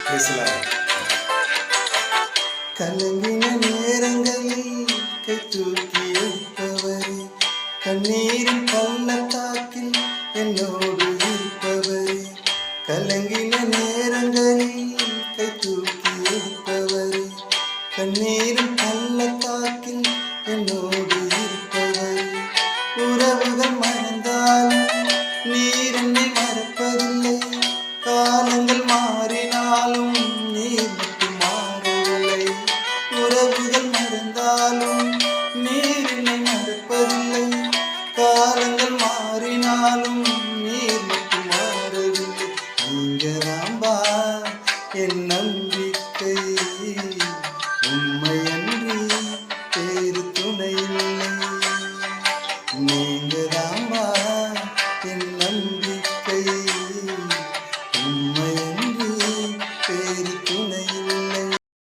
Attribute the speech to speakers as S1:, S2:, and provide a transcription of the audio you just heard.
S1: பேசலாம். கலங்கின நேரங்களில் கை தூக்கி எடுப்பவரே, கண்ணீரின் பள்ளத்தாக்கில் என்னோடு இருப்பவரே, கலங்கின நேரங்களில் கை தூக்கி எடுப்பவரே, கண்ணீரின் பள்ளத்தாக்கில் என்னோடு இருப்பவரே, உறவுகள் மறந்தாலும் நீர் என்னை மறப்பதில்லை, காலங்கள் மாறினாலும் நீர் மட்டும் மாறவில்லை, உறவுகள் மறந்தாலும் நீர் என்னை மறப்பதில்லை, காலங்கள் மாறினாலும் நீர் மட்டும் மாறவில்லை. நீங்க ராம்பா என் நம்பி